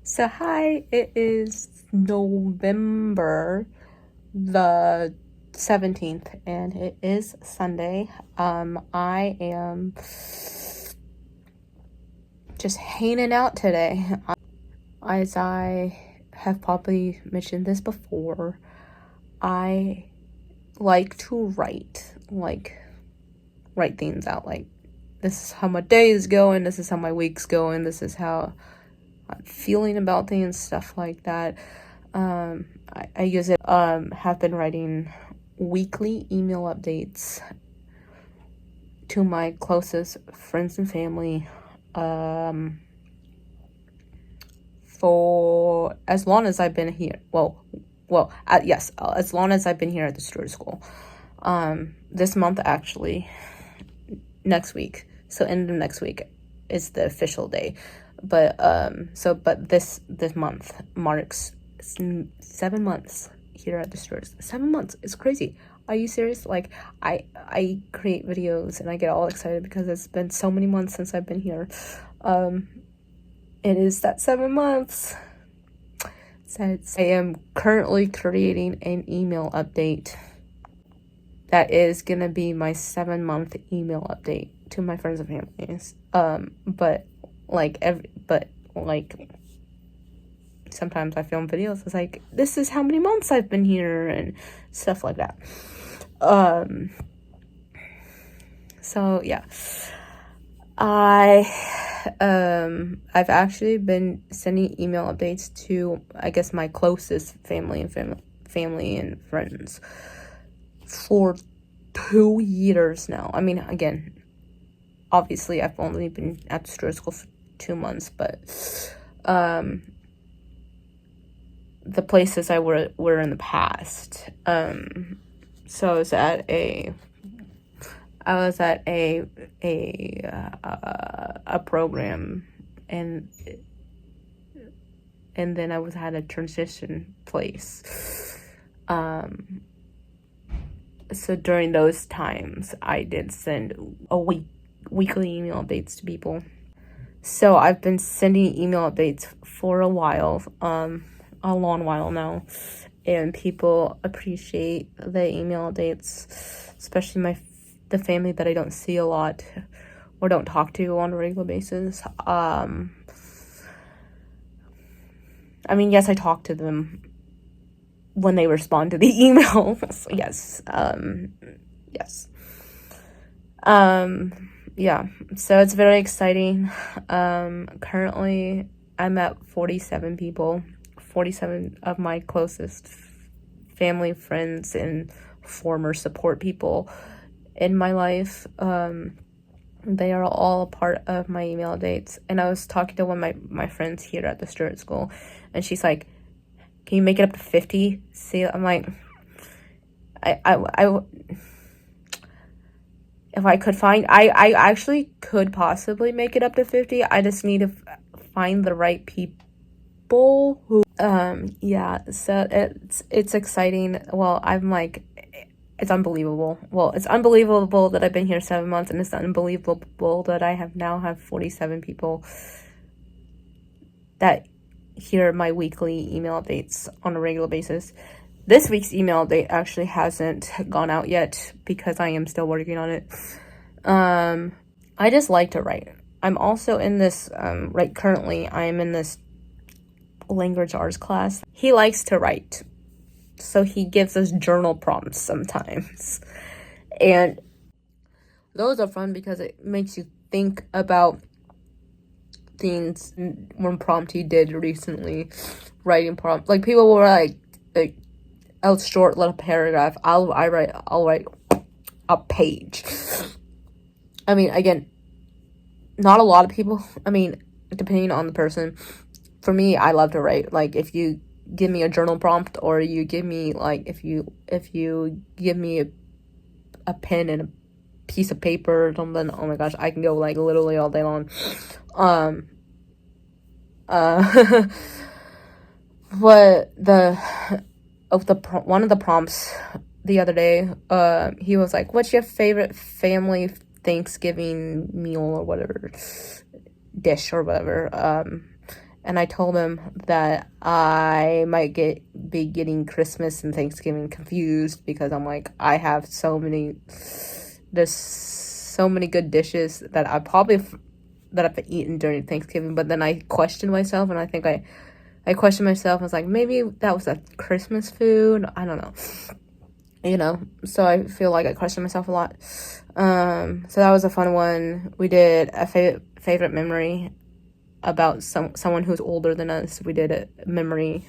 So hi, it is November the 17th and it is Sunday. I am just hanging out today. As I have probably mentioned this before, I like to write things out. Like, this is how my day is going, this is how my week's going, this is how I'm feeling about things, stuff like that. I use it, have been writing weekly email updates to my closest friends and family, for as long as I've been here. Yes, as long as I've been here at the Stewart School. This month, actually, next week. So end of next week is the official day. But this month marks 7 months here at the Stewart. 7 months. It's crazy. Are you serious? Like, I create videos and I get all excited because it's been so many months since I've been here. It is that 7 months. So I am currently creating an email update that is gonna be my 7-month email update to my friends and families. But sometimes I film videos. It's like, this is how many months I've been here and stuff like that. So yeah, I've actually been sending email updates to, I guess, my closest family and friends for 2 years now. I mean, again, obviously I've only been at Stewart School for 2 months, but the places I were in the past. So I was at a program, and then I was at a transition place. So during those times, I did send weekly email updates to people. So I've been sending email updates for a while, a long while now, and people appreciate the email updates, especially the family that I don't see a lot or don't talk to on a regular basis. I mean, yes, I talk to them when they respond to the email. So yes. Yeah, so it's very exciting. Currently I'm at 47 people, 47 of my closest family, friends, and former support people in my life. They are all a part of my email updates. And I was talking to one of my friends here at the Stewart School, and she's like, can you make it up to 50? See, I'm like, if I could I actually could possibly make it up to 50. I just need to find the right people who, yeah, so it's exciting. Well, I'm like, it's unbelievable. Well, it's unbelievable that I've been here 7 months, and it's unbelievable that I now have 47 people that hear my weekly email updates on a regular basis. This week's email update actually hasn't gone out yet because I am still working on it. I just like to write. I'm also in this, currently I'm in this language arts class. He likes to write, so he gives us journal prompts sometimes. And those are fun because it makes you think about things. One prompt he did recently, writing prompt, like, people were like a short little paragraph. I'll write a page. I mean, again, not a lot of people. I mean, depending on the person. For me, I love to write. Like, if you give me a journal prompt, or you give me, like, if you give me a pen and a piece of paper or something, oh my gosh, I can go, like, literally all day long. What one of the prompts the other day, he was like, what's your favorite family Thanksgiving meal or whatever, dish or whatever? and I told him that I might be getting Christmas and Thanksgiving confused because I'm like, I have there's so many good dishes that that I've eaten during Thanksgiving, but then I questioned myself, and I think I questioned myself. I was like, maybe that was a Christmas food. I don't know. So I feel like I questioned myself a lot. So that was a fun one. We did a favorite memory about someone who's older than us. We did a memory.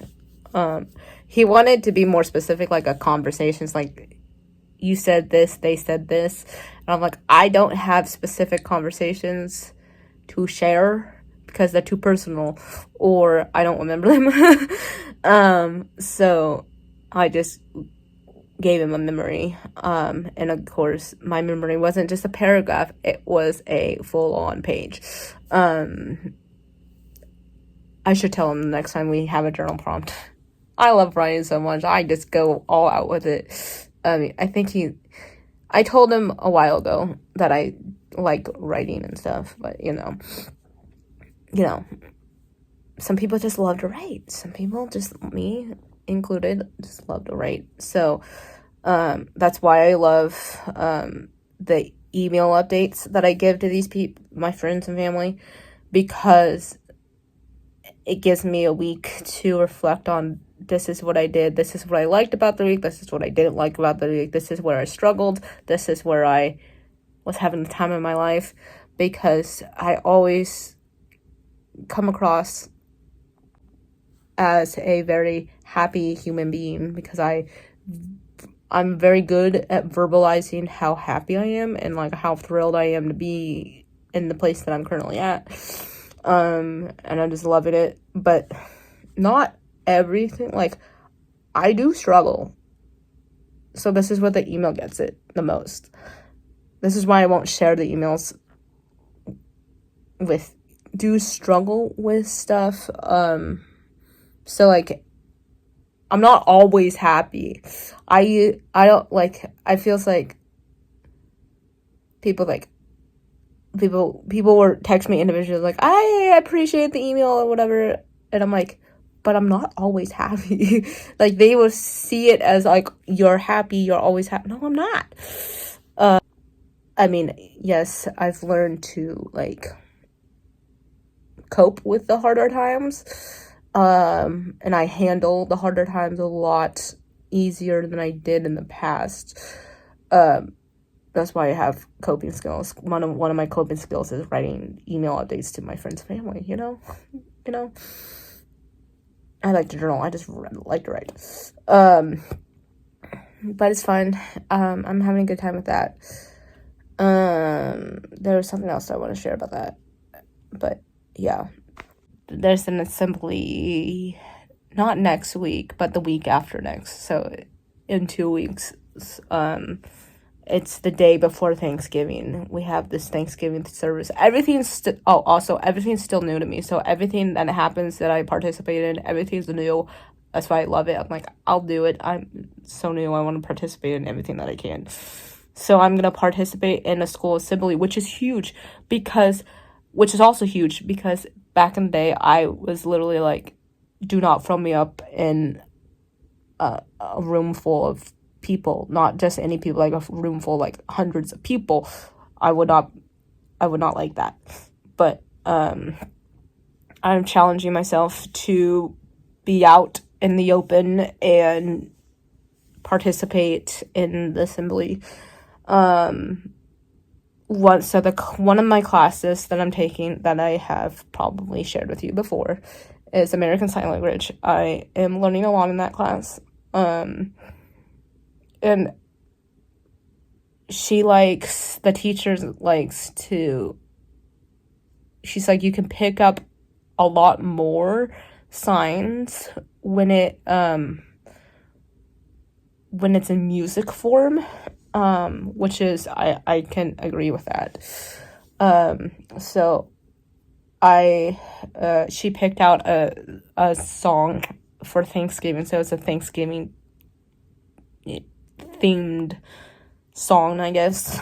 He wanted to be more specific, like a conversations, like you said this, they said this, and I'm like, I don't have specific conversations to share because they're too personal or I don't remember them. So I just gave him a memory. And of course, my memory wasn't just a paragraph, it was a full-on page. I should tell him the next time we have a journal prompt. I love writing so much. I just go all out with it. I told him a while ago that I like writing and stuff, but some people just love to write. Some people, just me included, just love to write. So that's why I love the email updates that I give to these people, my friends and family, because it gives me a week to reflect on, this is what I did, this is what I liked about the week, this is what I didn't like about the week, this is where I struggled, this is where I was having the time of my life, because I always come across as a very happy human being, because I'm very good at verbalizing how happy I am and like how thrilled I am to be in the place that I'm currently at. And I'm just loving it, but not everything, like, I do struggle. So this is where the email gets it the most. This is why I won't share the emails do struggle with stuff. So like, I'm not always happy. I don't like, I feels like people were text me individually like, I appreciate the email or whatever, and I'm like, but I'm not always happy. Like, they will see it as like, you're happy, you're always happy. No, I'm not. I mean, yes, I've learned to like cope with the harder times, and I handle the harder times a lot easier than I did in the past. That's why I have coping skills. One of my coping skills is writing email updates to my friends and family, I like to journal. I just like to write. But it's fun. I'm having a good time with that. There was something else I want to share about that. But yeah. There's an assembly, not next week, but the week after next. So in 2 weeks, it's the day before Thanksgiving. We have this Thanksgiving service. Everything's still new to me. So everything that happens that I participate in, everything's new. That's why I love it. I'm like, I'll do it. I'm so new. I want to participate in everything that I can. So I'm going to participate in a school assembly, which is also huge because back in the day, I was literally like, do not throw me up in a room full of people, not just any people, like a room full, like hundreds of people. I would not like that. But I'm challenging myself to be out in the open and participate in the assembly. One of my classes that I'm taking, that I have probably shared with you before, is American Sign Language. I am learning a lot in that class. And the teacher likes to, she's like, you can pick up a lot more signs when it's in music form, which is, I can agree with that. So she picked out a song for Thanksgiving, so it's a Thanksgiving themed song, I guess.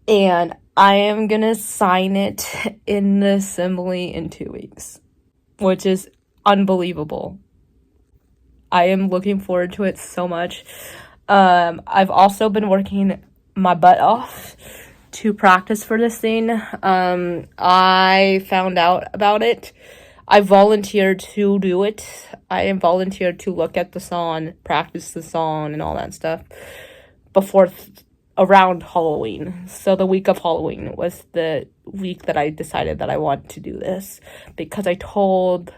And I am gonna sign it in the assembly in 2 weeks, which is unbelievable. I am looking forward to it so much. I've also been working my butt off to practice for this thing. I found out about it. I volunteered to do it. I volunteered to look at the song, practice the song, and all that stuff before around Halloween. So the week of Halloween was the week that I decided that I wanted to do this, because I told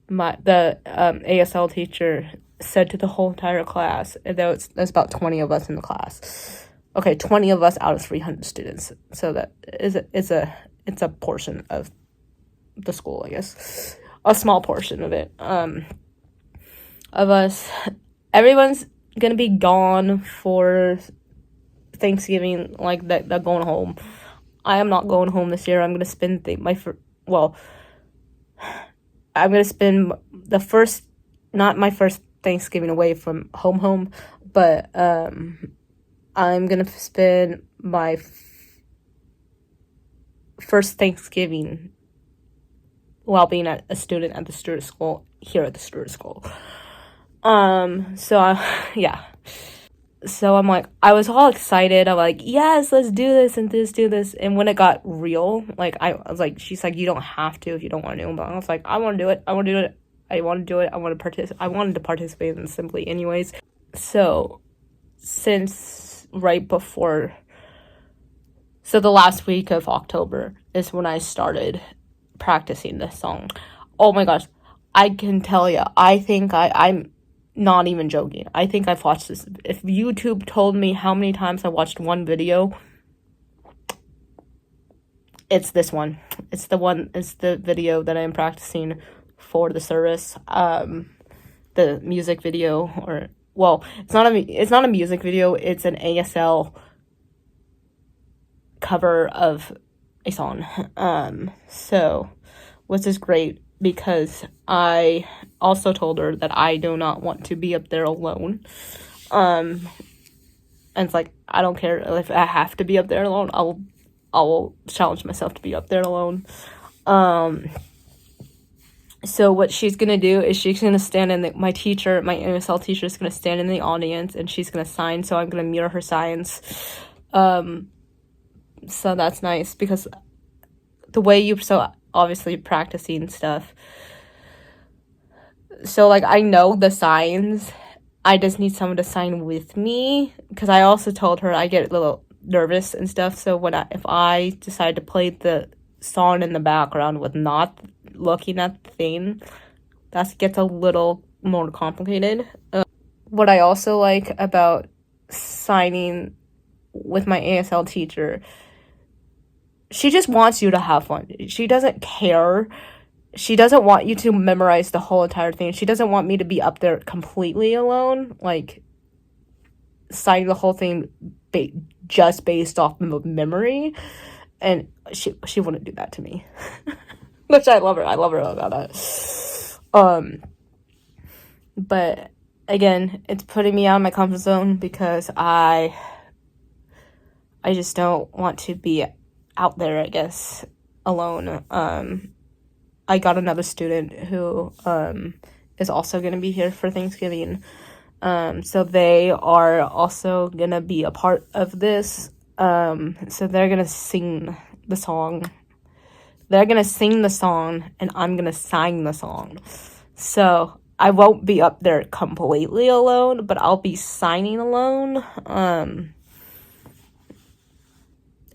the ASL teacher said to the whole entire class, and there's about 20 of us in the class. Okay, 20 of us out of 300 students. So that it's a portion of the school, I guess. A small portion of it. Of us. Everyone's gonna be gone for Thanksgiving, like they're going home. I am not going home this year. I'm gonna spend I'm gonna spend not my first Thanksgiving away from home, but I'm gonna spend my first Thanksgiving while being a student at the Stewart School, here at the Stewart School. Yeah. So I'm like, I was all excited. I'm like, yes, let's do this and do this. And when it got real, like, I was like, she's like, you don't have to if you don't want to. But I was like, I want to do it. I want to do it. I want to do it. I wanted to participate in Assembly anyways. So, since the last week of October is when I started practicing this song. Oh my gosh. I can tell you, I think I'm not even joking. I think I've watched this. If YouTube told me how many times I watched one video, it's this one. It's the video that I'm practicing for the service. The music video, it's not a music video, it's an ASL cover of a song. So, which is great, because I also told her that I do not want to be up there alone. And it's like, I don't care if I have to be up there alone. I'll challenge myself to be up there alone. So what she's gonna do is she's gonna stand my ASL teacher is gonna stand in the audience, and she's gonna sign. So I'm gonna mirror her signs. So that's nice, because the way obviously practicing stuff. So, like, I know the signs. I just need someone to sign with me, because I also told her I get a little nervous and stuff. So if I decide to play the song in the background with not looking at the thing, that gets a little more complicated. What I also like about signing with my ASL teacher, she just wants you to have fun. She doesn't care. She doesn't want you to memorize the whole entire thing. She doesn't want me to be up there completely alone, like, signing the whole thing just based off of memory. And she wouldn't do that to me. Which I love her. I love her about that. But, again, it's putting me out of my comfort zone, because I just don't want to be out there, I guess, alone. I got another student who is also going to be here for Thanksgiving. So they are also going to be a part of this. So they're going to sing the song. They're going to sing the song, and I'm going to sign the song. So I won't be up there completely alone, but I'll be signing alone.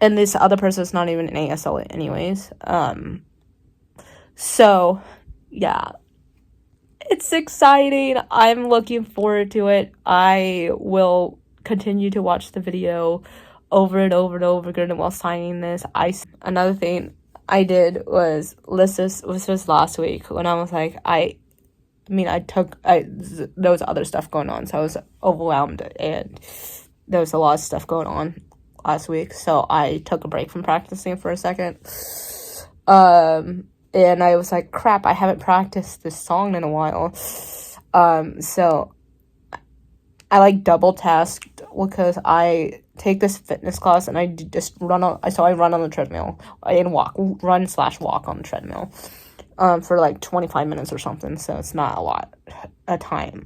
And this other person's not even an ASL anyways. So, yeah. It's exciting. I'm looking forward to it. I will continue to watch the video over and over and over again while signing this. Another thing I did was, this was last week, when I was like, there was other stuff going on, so I was overwhelmed, and there was a lot of stuff going on last week, so I took a break from practicing for a second. And I was like, crap, I haven't practiced this song in a while. So I, like, double tasked, because I take this fitness class, and I just run on. So I run on the treadmill and run/walk on the treadmill, for like 25 minutes or something. So it's not a lot of time.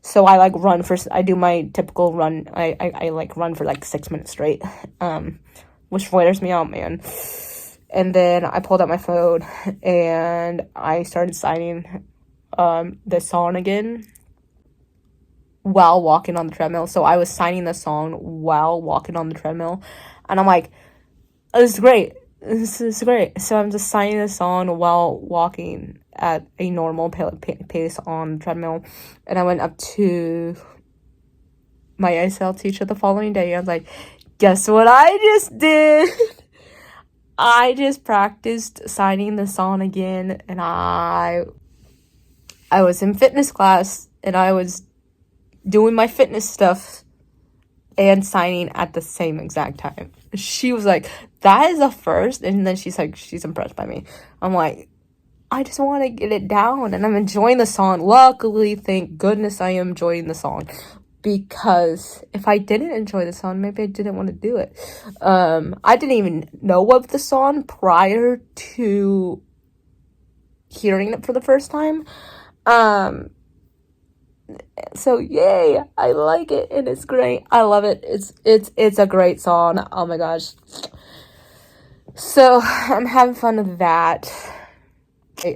So I like run I do my typical run. I like run for like 6 minutes straight, which wears me out, man. And then I pulled out my phone and I started signing the song again while walking on the treadmill. So I was signing the song while walking on the treadmill, and I'm like, this is great. This is great. So I'm just signing the song while walking at a normal pace on the treadmill. And I went up to my ASL teacher the following day. I was like, guess what I just did? I just practiced signing the song again, and I was in fitness class, and I was doing my fitness stuff and signing at the same exact time. She was like, that is a first. And then she's like, she's impressed by me. I'm like, I just want to get it down, and I'm enjoying the song. Luckily, thank goodness I am enjoying the song, because if I didn't enjoy the song, maybe I didn't want to do it. I didn't even know of the song prior to hearing it for the first time. So yay, I like it, and it's great. I love it. It's a great song. Oh my gosh. So I'm having fun with that.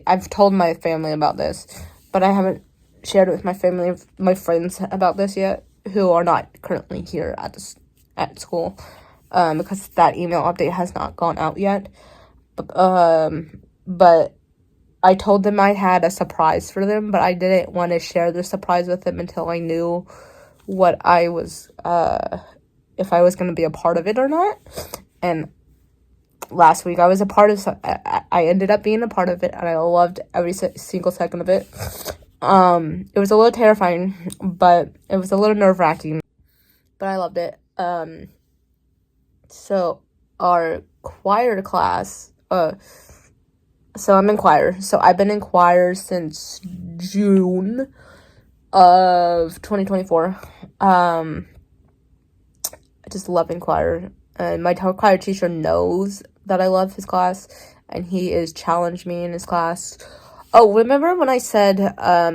I've told my family about this, but I haven't shared it with my friends about this yet, who are not currently here at school, because that email update has not gone out yet. But I told them I had a surprise for them, but I didn't want to share the surprise with them until I knew what I was, if I was going to be a part of it or not. And last week I was a part of, I ended up being a part of it, and I loved every single second of it. It was a little terrifying, but it was a little nerve-wracking, but I loved it. So our choir class, so I'm in choir. So I've been in choir since June of 2024. I just love in choir. And my choir teacher knows that I love his class, and he has challenged me in his class. Oh, remember when I said, a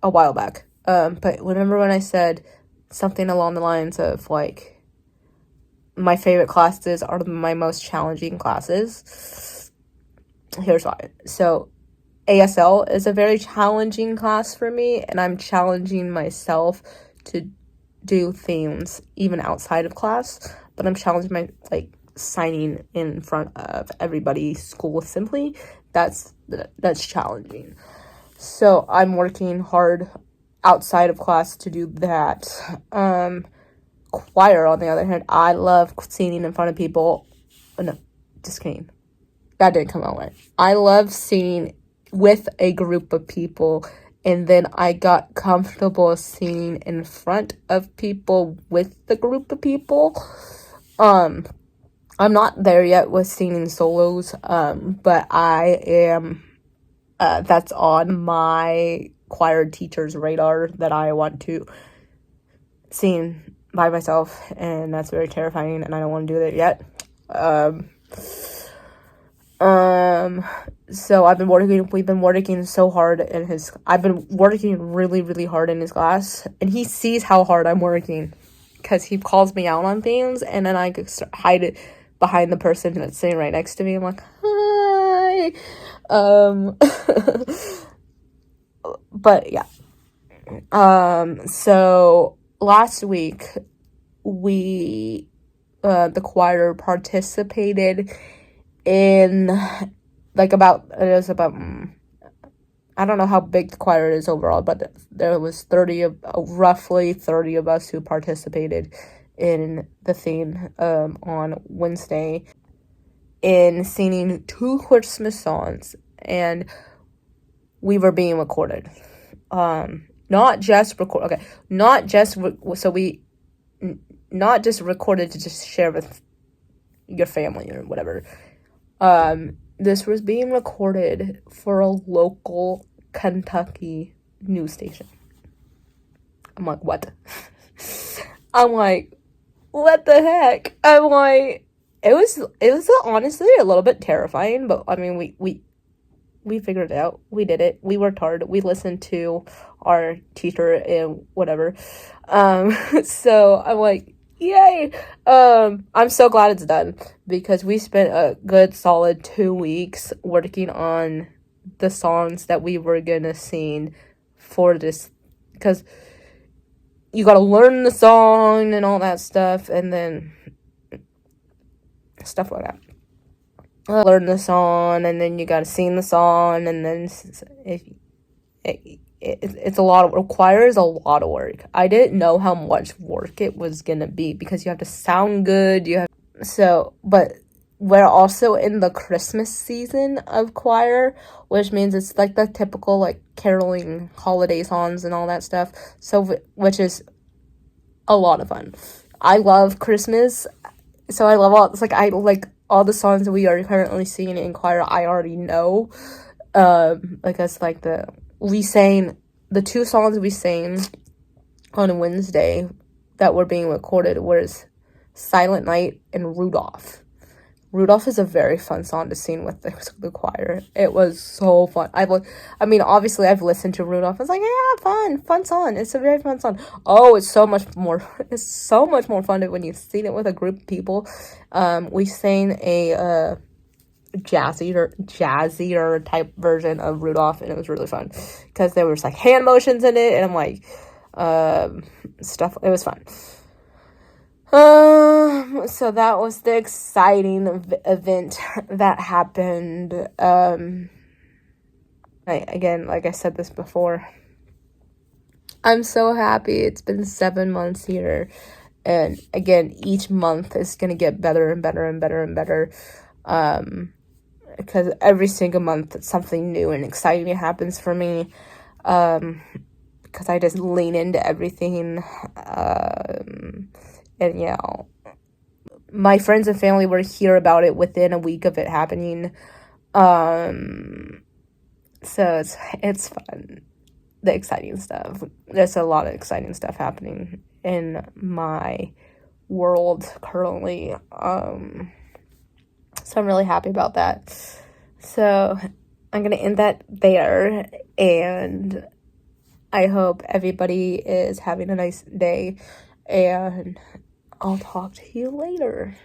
while back, but remember when I said something along the lines of, like, my favorite classes are my most challenging classes? Here's why. So ASL is a very challenging class for me, and I'm challenging myself to do things even outside of class, but I'm challenging my, like, signing in front of everybody, school assembly. That's challenging. So I'm working hard outside of class to do that. Choir, on the other hand, I love singing in front of people. Oh, no, just kidding. That didn't come out right. I love singing with a group of people, and then I got comfortable singing in front of people with the group of people. I'm not there yet with singing solos, but I am, that's on my choir teacher's radar, that I want to sing by myself, and that's very terrifying, and I don't want to do that yet. So we've been working so hard I've been working really, really hard in his class, and he sees how hard I'm working, because he calls me out on things, and then I hide it behind the person that's sitting right next to me. I'm like, hi. But yeah. So last week we, the choir participated in, like, I don't know how big the choir is overall, but there was roughly 30 of us who participated in the theme on Wednesday in singing 2 Christmas songs, and we were being recorded. Not just recorded to just share with your family or whatever. This was being recorded for a local Kentucky news station. I'm like, what? I'm like, what the heck? I'm like, it was honestly a little bit terrifying, but I mean, we figured it out. We did it. We worked hard. We listened to our teacher and whatever. So I'm like, yay. I'm so glad it's done because we spent a good solid 2 weeks working on the songs that we were gonna sing for this, because you gotta learn the song and all that stuff, and then stuff like that. Learn the song, and then you gotta sing the song, and then it's a lot of, requires a lot of work. I didn't know how much work it was gonna be because you have to sound good. But we're also in the Christmas season of choir, which means it's like the typical like caroling holiday songs and all that stuff. So, which is a lot of fun. I love Christmas, so I love all. It's like I like all the songs that we are currently singing in choir. I already know. Like that's like we sang the 2 songs we sang on a Wednesday that were being recorded was Silent Night and Rudolph. Rudolph is a very fun song to sing with the choir. It was so fun. Obviously I've listened to Rudolph. It's like, yeah, fun song. It's a very fun song. Oh, it's so much more fun when you sing it with a group of people. We sang a jazzier type version of Rudolph, and it was really fun because there was like hand motions in it, and I'm like, stuff. It was fun. So that was the exciting event that happened. Again, like I said this before, I'm so happy. It's been 7 months here, and again, each month is gonna get better and better and better and better. Because every single month something new and exciting happens for me. Because I just lean into everything. And yeah, my friends and family were here about it within a week of it happening. So it's fun. The exciting stuff. There's a lot of exciting stuff happening in my world currently. So I'm really happy about that. So I'm gonna end that there, and I hope everybody is having a nice day, and I'll talk to you later.